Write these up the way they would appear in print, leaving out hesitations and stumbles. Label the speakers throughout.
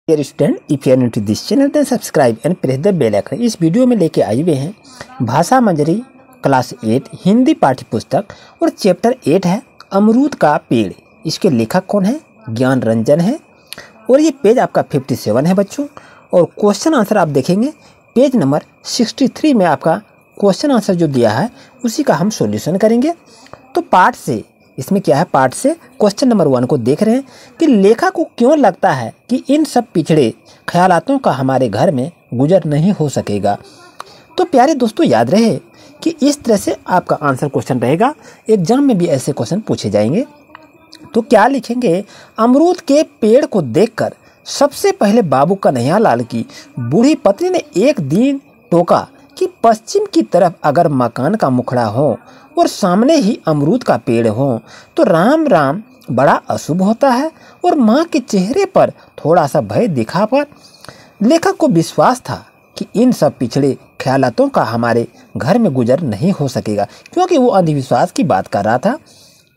Speaker 1: Dear student, if you are new to this channel then subscribe and press the bell icon. इस video में लेके आए हुए हैं भाषा मंजरी क्लास 8 हिंदी पाठ्य पुस्तक और चैप्टर 8 है अमरूद का पेड़। इसके लेखक कौन है? ज्ञान रंजन है और ये पेज आपका 57 है बच्चों। और क्वेश्चन आंसर आप देखेंगे पेज नंबर 63 में आपका क्वेश्चन आंसर जो दिया है उसी का हम सॉल्यूशन करेंगे। तो पार्ट से इसमें क्या है, पार्ट से क्वेश्चन नंबर 1 को देख रहे हैं कि लेखक को क्यों लगता है कि इन सब पिछड़े ख्यालातों का हमारे घर में गुजर नहीं हो सकेगा। तो प्यारे दोस्तों याद रहे कि इस तरह से आपका आंसर क्वेश्चन रहेगा। एग्जाम में भी ऐसे क्वेश्चन पूछे जाएंगे। तो क्या लिखेंगे? अमरूद के पेड़ को देखकर सबसे पहले बाबू कन्हैयालाल की बूढ़ी पत्नी ने एक दिन टोका कि पश्चिम की तरफ अगर मकान का मुखड़ा हो और सामने ही अमरूद का पेड़ हो तो राम राम बड़ा अशुभ होता है। और माँ के चेहरे पर थोड़ा सा भय दिखा पर लेखक को विश्वास था कि इन सब पिछड़े ख्यालातों का हमारे घर में गुजर नहीं हो सकेगा, क्योंकि वो अंधविश्वास की बात कर रहा था।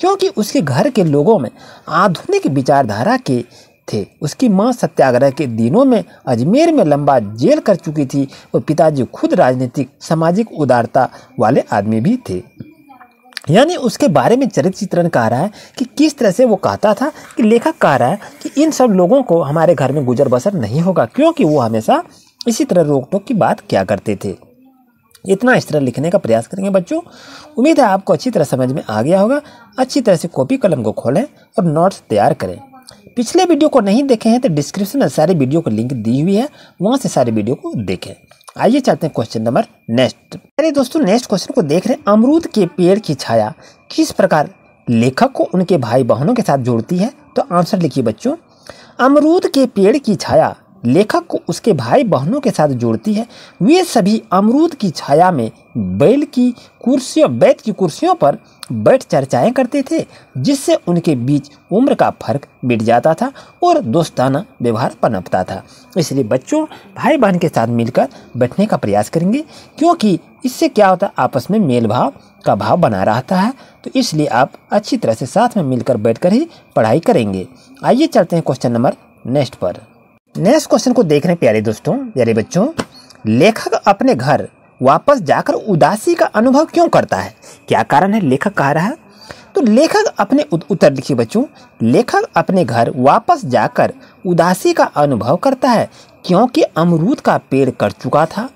Speaker 1: क्योंकि उसके घर के लोगों में आधुनिक विचारधारा के थे। उसकी माँ सत्याग्रह के दिनों में अजमेर में लंबा जेल कर चुकी थी और पिताजी खुद राजनीतिक सामाजिक उदारता वाले आदमी भी थे। यानी उसके बारे में चरित्र चित्रण कह रहा है कि किस तरह से वो कहता था कि लेखक कह रहा है कि इन सब लोगों को हमारे घर में गुजर बसर नहीं होगा, क्योंकि वो हमेशा इसी तरह रोक टोक की बात क्या करते थे। इतना इस तरह लिखने का प्रयास करेंगे बच्चों। उम्मीद है आपको अच्छी तरह समझ में आ गया होगा। अच्छी तरह से कॉपी कलम को खोलें और नोट्स तैयार करें। पिछले वीडियो को नहीं देखे हैं तो डिस्क्रिप्शन में सारे वीडियो को लिंक दी हुई है, वहाँ से सारे वीडियो को देखें। आइए चलते हैं क्वेश्चन नंबर नेक्स्ट। अरे दोस्तों नेक्स्ट क्वेश्चन को देख रहे हैं। अमरूद के पेड़ की छाया किस प्रकार लेखक को उनके भाई बहनों के साथ जोड़ती है? तो आंसर लिखिए बच्चों। अमरूद के पेड़ की छाया लेखक को उसके भाई बहनों के साथ जोड़ती है। वे सभी अमरूद की छाया में बैठ की कुर्सियों पर बैठ चर्चाएं करते थे, जिससे उनके बीच उम्र का फर्क मिट जाता था और दोस्ताना व्यवहार पनपता था। इसलिए बच्चों भाई बहन के साथ मिलकर बैठने का प्रयास करेंगे, क्योंकि इससे क्या होता है, आपस में मेल भाव का भाव बना रहता है। तो इसलिए आप अच्छी तरह से साथ में मिलकर बैठकर ही पढ़ाई करेंगे। आइए चलते हैं क्वेश्चन नंबर नेक्स्ट पर। नेक्स्ट क्वेश्चन को देख रहे हैं प्यारे दोस्तों, प्यारे बच्चों। लेखक अपने घर वापस जाकर उदासी का अनुभव क्यों करता है? क्या कारण है लेखक कह रहा है? तो लेखक अपने उत्तर लिखिए बच्चों। लेखक अपने घर वापस जाकर उदासी का अनुभव करता है क्योंकि अमरूद का पेड़ कट चुका था।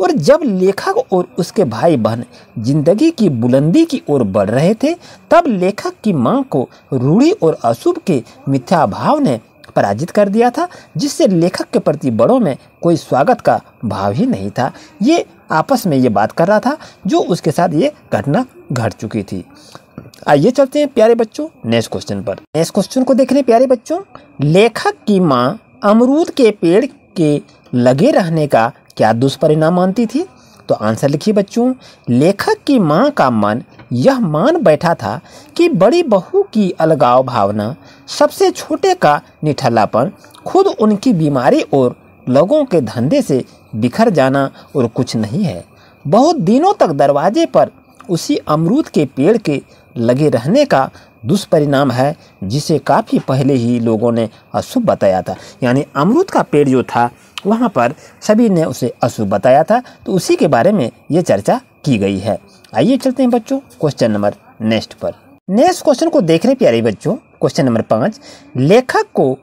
Speaker 1: और जब लेखक और उसके भाई बहन जिंदगी की बुलंदी की ओर बढ़ रहे थे, तब लेखक की मां को रूढ़ी और अशुभ के मिथ्या भाव ने पराजित कर दिया था, जिससे लेखक के प्रति बड़ों में कोई स्वागत का भाव ही नहीं था। ये आपस में ये बात कर रहा था जो उसके साथ ये घटना घट चुकी थी। आइए चलते हैं प्यारे बच्चों नेक्स्ट क्वेश्चन पर। नेक्स्ट क्वेश्चन को देख रहे हैं प्यारे बच्चों। लेखक की माँ अमरूद के पेड़ के लगे रहने का क्या दुष्परिणाम मानती थी? तो आंसर लिखिए बच्चों। लेखक की माँ का मन यह मान बैठा था कि बड़ी बहू की अलगाव भावना, सबसे छोटे का निठल्लापन, खुद उनकी बीमारी और लोगों के धंधे से बिखर जाना और कुछ नहीं है। बहुत दिनों तक दरवाजे पर उसी अमरूद के पेड़ के लगे रहने का दुष्परिणाम है, जिसे काफ़ी पहले ही लोगों ने अशुभ बताया था। यानी अमरूद का पेड़ जो था वहाँ पर सभी ने उसे अशुभ बताया था, तो उसी के बारे में ये चर्चा की गई है। आइए चलते हैं बच्चों क्वेश्चन नंबर नेक्स्ट पर। नेक्स्ट क्वेश्चन को देख रहे प्यारे बच्चों। Question number 5। लेखक को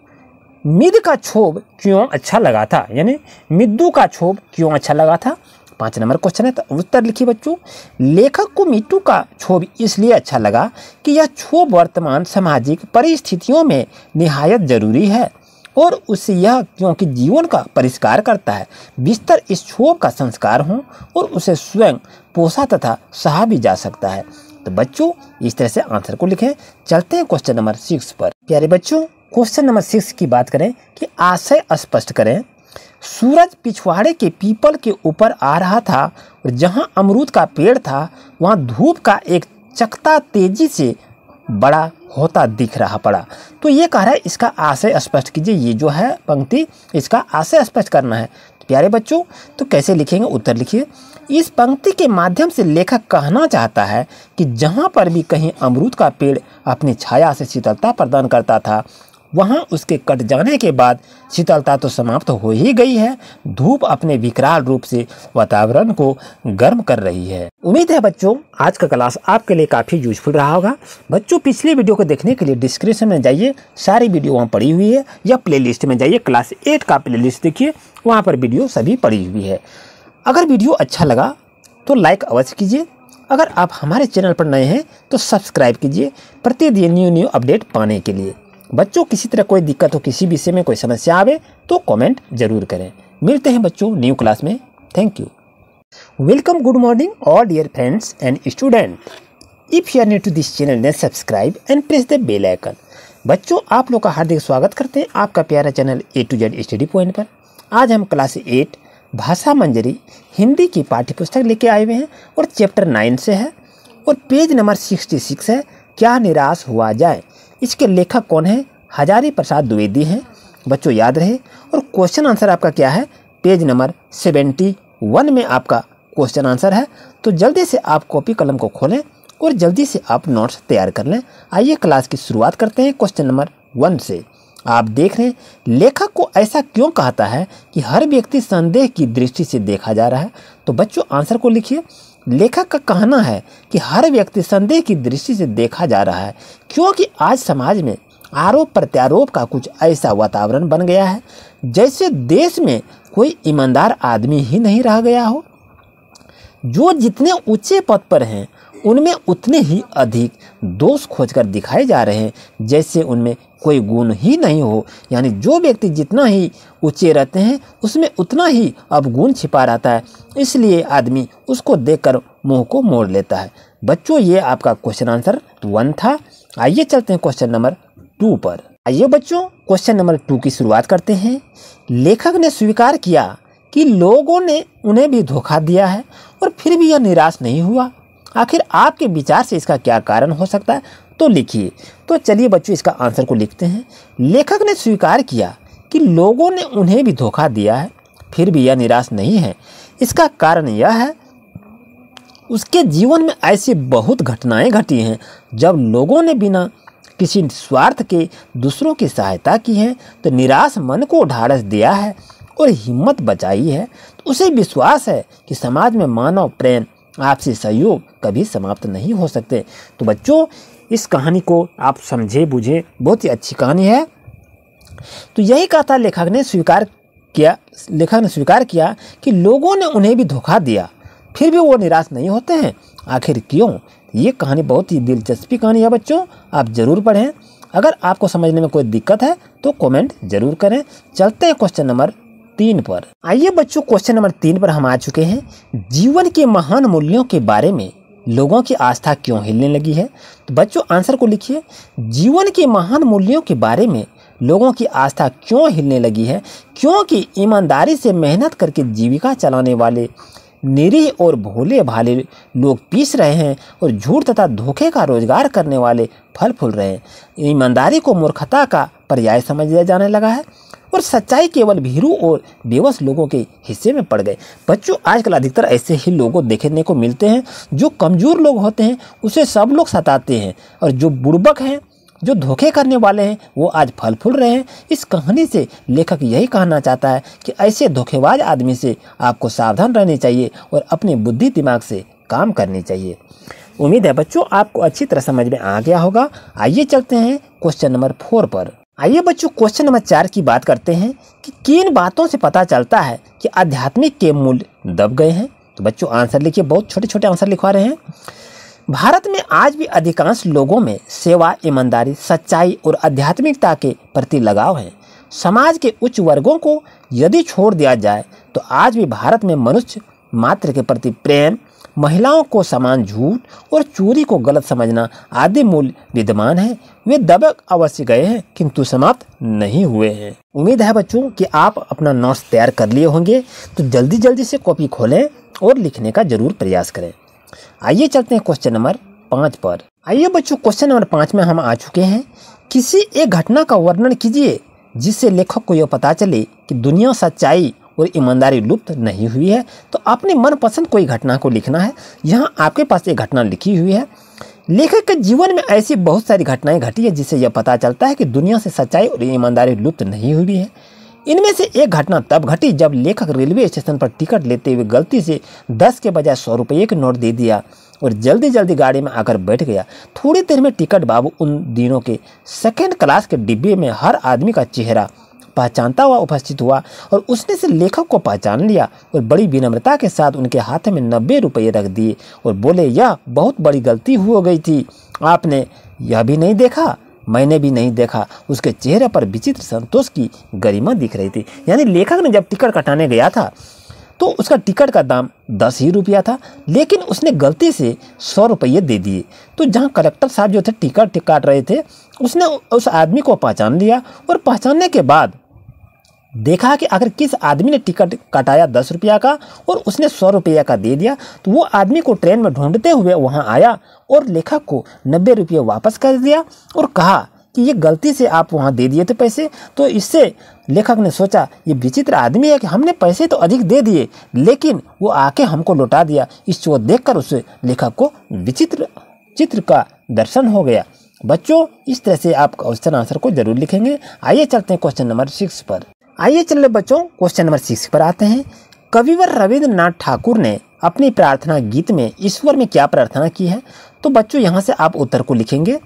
Speaker 1: मिद का क्षोभ क्यों अच्छा लगा था? यानी मिद्दू का क्षोभ क्यों अच्छा लगा था? 5 नंबर क्वेश्चन है, तो उत्तर लिखिए बच्चों। लेखक को मिट्टू का क्षोभ इसलिए अच्छा लगा कि यह क्षोभ वर्तमान सामाजिक परिस्थितियों में निहायत जरूरी है और उससे यह क्योंकि जीवन का परिष्कार करता है। बिस्तर इस क्षोभ का संस्कार हो और उसे स्वयं पोसा तथा सहा भी जा सकता है। तो बच्चों इस तरह से आंसर को लिखें। चलते हैं क्वेश्चन नंबर 6 पर। प्यारे बच्चों क्वेश्चन नंबर 6 की बात करें कि आशय स्पष्ट करें। सूरज पिछवाड़े के पीपल के ऊपर आ रहा था और जहां अमरूद का पेड़ था वहां धूप का एक चकता तेजी से बड़ा होता दिख रहा पड़ा। तो ये कह रहा है इसका आशय स्पष्ट कीजिए। ये जो है पंक्ति, इसका आशय स्पष्ट करना है। तो प्यारे बच्चों तो कैसे लिखेंगे? उत्तर लिखिए। इस पंक्ति के माध्यम से लेखक कहना चाहता है कि जहाँ पर भी कहीं अमरूद का पेड़ अपनी छाया से शीतलता प्रदान करता था, वहाँ उसके कट जाने के बाद शीतलता तो समाप्त हो ही गई है, धूप अपने विकराल रूप से वातावरण को गर्म कर रही है। उम्मीद है बच्चों आज का क्लास आपके लिए काफ़ी यूजफुल रहा होगा। बच्चों पिछले वीडियो को देखने के लिए डिस्क्रिप्शन में जाइए, सारी वीडियो वहाँ पड़ी हुई है, या प्लेलिस्ट में जाइए, क्लास 8 का प्लेलिस्ट देखिए, वहाँ पर वीडियो सभी पड़ी हुई है। अगर वीडियो अच्छा लगा तो लाइक अवश्य कीजिए। अगर आप हमारे चैनल पर नए हैं तो सब्सक्राइब कीजिए प्रतिदिन न्यू अपडेट पाने के लिए। बच्चों किसी तरह कोई दिक्कत हो, किसी विषय में कोई समस्या आवे तो कमेंट जरूर करें। मिलते हैं बच्चों न्यू क्लास में। Thank you. Welcome, good morning all dear friends and student. If you are new to this channel then subscribe and press the bell icon. बच्चों आप लोग का हार्दिक स्वागत करते हैं आपका प्यारा channel A to Z study point पर। आज हम क्लास 8 भाषा मंजरी हिंदी की पाठ्यपुस्तक लेके आए हुए हैं और चैप्टर 9 से है और पेज नंबर 66 है, क्या निराश हुआ जाए। इसके लेखक कौन है? हजारी प्रसाद द्विवेदी हैं। बच्चों याद रहे। और क्वेश्चन आंसर आपका क्या है? पेज नंबर 71 में आपका क्वेश्चन आंसर है। तो जल्दी से आप कॉपी कलम को खोलें और जल्दी से आप नोट्स तैयार कर लें। आइए क्लास की शुरुआत करते हैं क्वेश्चन नंबर 1 से। आप देख रहे हैं लेखक को ऐसा क्यों कहता है कि हर व्यक्ति संदेह की दृष्टि से देखा जा रहा है। तो बच्चों आंसर को लिखिए। लेखक का कहना है कि हर व्यक्ति संदेह की दृष्टि से देखा जा रहा है क्योंकि आज समाज में आरोप प्रत्यारोप का कुछ ऐसा वातावरण बन गया है जैसे देश में कोई ईमानदार आदमी ही नहीं रह गया हो। जो जितने ऊंचे पद पर हैं उनमें उतने ही अधिक दोष खोजकर दिखाए जा रहे हैं जैसे उनमें कोई गुण ही नहीं हो। यानी जो व्यक्ति जितना ही ऊंचे रहते हैं उसमें उतना ही अब गुण छिपा रहता है, इसलिए आदमी उसको देखकर मुंह को मोड़ लेता है। बच्चों ये आपका क्वेश्चन आंसर 1 था। आइए चलते हैं क्वेश्चन नंबर 2 पर। आइए बच्चों क्वेश्चन नंबर 2 की शुरुआत करते हैं। लेखक ने स्वीकार किया कि लोगों ने उन्हें भी धोखा दिया है और फिर भी यह निराश नहीं हुआ। आखिर आपके विचार से इसका क्या कारण हो सकता है? तो लिखिए। तो चलिए बच्चों इसका आंसर को लिखते हैं। लेखक ने स्वीकार किया कि लोगों ने उन्हें भी धोखा दिया है, फिर भी यह निराश नहीं है। इसका कारण यह है उसके जीवन में ऐसी बहुत घटनाएं घटी हैं जब लोगों ने बिना किसी स्वार्थ के दूसरों की सहायता की है, तो निराश मन को ढाढ़स दिया है और हिम्मत बचाई है। तो उसे विश्वास है कि समाज में मानव प्रेम आपसी सहयोग कभी समाप्त नहीं हो सकते। तो बच्चों इस कहानी को आप समझे बुझे, बहुत ही अच्छी कहानी है। तो यही कहा था लेखक ने स्वीकार किया कि लोगों ने उन्हें भी धोखा दिया, फिर भी वो निराश नहीं होते हैं। आखिर क्यों? ये कहानी बहुत ही दिलचस्पी कहानी है बच्चों, आप जरूर पढ़ें। अगर आपको समझने में कोई दिक्कत है तो कमेंट जरूर करें। चलते हैं क्वेश्चन नंबर 3 पर। आइए बच्चों क्वेश्चन नंबर 3 पर हम आ चुके हैं। जीवन के महान मूल्यों के बारे में लोगों की आस्था क्यों हिलने लगी है? तो बच्चों आंसर को लिखिए। जीवन के महान मूल्यों के बारे में लोगों की आस्था क्यों हिलने लगी है? क्योंकि ईमानदारी से मेहनत करके जीविका चलाने वाले निरीह और भोले भाले लोग पीस रहे हैं और झूठ तथा धोखे का रोजगार करने वाले फल फूल रहे हैं। ईमानदारी को मूर्खता का पर्याय समझ लिया जाने लगा है और सच्चाई केवल भीरू और बेबस लोगों के हिस्से में पड़ गए। बच्चों आजकल अधिकतर ऐसे ही लोगों देखने को मिलते हैं। जो कमजोर लोग होते हैं उसे सब लोग सताते हैं और जो बुड़बक हैं, जो धोखे करने वाले हैं, वो आज फल फूल रहे हैं। इस कहानी से लेखक यही कहना चाहता है कि ऐसे धोखेबाज आदमी से आपको सावधान रहनी चाहिए और अपने बुद्धि दिमाग से काम करनी चाहिए। उम्मीद है बच्चों आपको अच्छी तरह समझ में आ गया होगा। आइए चलते हैं क्वेश्चन नंबर 4 पर। आइए बच्चों क्वेश्चन नंबर 4 की बात करते हैं कि किन बातों से पता चलता है कि आध्यात्मिक के मूल्य दब गए हैं। तो बच्चों आंसर लिखिए, बहुत छोटे छोटे आंसर लिखवा रहे हैं। भारत में आज भी अधिकांश लोगों में सेवा, ईमानदारी, सच्चाई और आध्यात्मिकता के प्रति लगाव है। समाज के उच्च वर्गों को यदि छोड़ दिया जाए तो आज भी भारत में मनुष्य मात्र के प्रति प्रेम, महिलाओं को समान झूठ और चोरी को गलत समझना आदि मूल्य विद्यमान है। वे दबक अवश्य गए हैं किंतु समाप्त नहीं हुए हैं। उम्मीद है बच्चों कि आप अपना नोट्स तैयार कर लिए होंगे, तो जल्दी जल्दी से कॉपी खोलें और लिखने का जरूर प्रयास करें। आइए चलते हैं क्वेश्चन नंबर 5 पर। आइए बच्चों क्वेश्चन नंबर 5 में हम आ चुके हैं। किसी एक घटना का वर्णन कीजिए जिससे लेखक को यह पता चले कि दुनिया सच्चाई और ईमानदारी लुप्त नहीं हुई है। तो अपने मनपसंद कोई घटना को लिखना है। यहाँ आपके पास एक घटना लिखी हुई है। लेखक के जीवन में ऐसी बहुत सारी घटनाएं घटी है जिससे यह पता चलता है कि दुनिया से सच्चाई और ईमानदारी लुप्त नहीं हुई है। इनमें से एक घटना तब घटी जब लेखक रेलवे स्टेशन पर टिकट लेते हुए गलती से 10 के बजाय 100 रुपये के नोट दे दिया और जल्दी जल्दी गाड़ी में आकर बैठ गया। थोड़ी देर में टिकट बाबू उन दिनों के सेकंड क्लास के डिब्बे में हर आदमी का चेहरा पहचानता हुआ उपस्थित हुआ और उसने से लेखक को पहचान लिया और बड़ी विनम्रता के साथ उनके हाथ में 90 रुपये रख दिए और बोले, यह बहुत बड़ी गलती हो गई थी, आपने यह भी नहीं देखा, मैंने भी नहीं देखा। उसके चेहरे पर विचित्र संतोष की गरिमा दिख रही थी। यानी लेखक ने जब टिकट कटाने गया था तो उसका टिकट का दाम 10 ही रुपया था, लेकिन उसने गलती से 100 रुपये दे दिए। तो जहाँ कलेक्टर साहब जो थे टिकट काट रहे थे, उसने उस आदमी को पहचान लिया और पहचानने के बाद देखा कि अगर किस आदमी ने टिकट कटाया 10 रुपया का और उसने 100 रुपया का दे दिया, तो वो आदमी को ट्रेन में ढूंढते हुए वहाँ आया और लेखक को 90 रुपये वापस कर दिया और कहा कि ये गलती से आप वहाँ दे दिए थे पैसे। तो इससे लेखक ने सोचा ये विचित्र आदमी है कि हमने पैसे तो अधिक दे दिए लेकिन वो आके हमको लौटा दिया। इसको देखकर उस लेखक को विचित्र चित्र का दर्शन हो गया। बच्चों, इस तरह से आप क्वेश्चन आंसर को जरूर लिखेंगे। आइए चलते हैं क्वेश्चन नंबर 6 पर। आइए चलिए बच्चों, क्वेश्चन नंबर 6 पर आते हैं। कविवर रविंद्रनाथ ठाकुर ने अपनी प्रार्थना गीत में ईश्वर में क्या प्रार्थना की है? तो बच्चों यहाँ से आप उत्तर को लिखेंगे।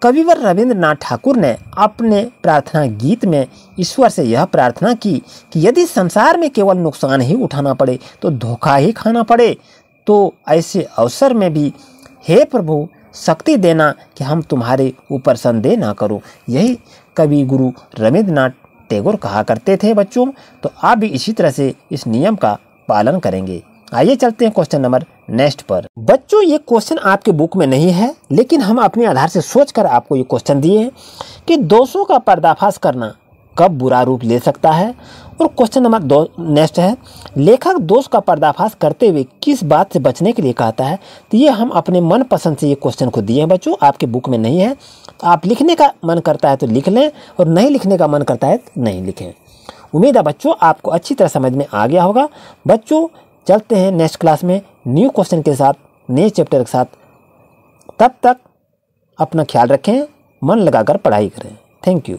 Speaker 1: कविवर रविंद्रनाथ ठाकुर ने अपने प्रार्थना गीत में ईश्वर से यह प्रार्थना की कि यदि संसार में केवल नुकसान ही उठाना पड़े तो धोखा ही खाना पड़े, तो ऐसे अवसर में भी हे प्रभु शक्ति देना कि हम तुम्हारे ऊपर संदेह ना करो। यही कवि गुरु रविंद्रनाथ टैगोर कहा करते थे बच्चों। तो आप भी इसी तरह से इस नियम का पालन करेंगे। आइए चलते हैं क्वेश्चन नंबर नेक्स्ट पर। बच्चों, ये क्वेश्चन आपके बुक में नहीं है, लेकिन हम अपने आधार से सोचकर आपको ये क्वेश्चन दिए हैं कि दोषों का पर्दाफाश करना कब बुरा रूप ले सकता है। और क्वेश्चन नंबर 2 नेक्स्ट है, लेखक दोष का पर्दाफाश करते हुए किस बात से बचने के लिए कहता है। तो ये हम अपने मन पसंद से ये क्वेश्चन को दिए हैं बच्चों, आपके बुक में नहीं है। तो आप लिखने का मन करता है तो लिख लें और नहीं लिखने का मन करता है तो नहीं लिखें। उम्मीद है बच्चों आपको अच्छी तरह समझ में आ गया होगा। बच्चों, चलते हैं नेक्स्ट क्लास में न्यू क्वेश्चन के साथ, नए चैप्टर के साथ। तब तक अपना ख्याल रखें, मन लगाकर पढ़ाई करें। Thank you.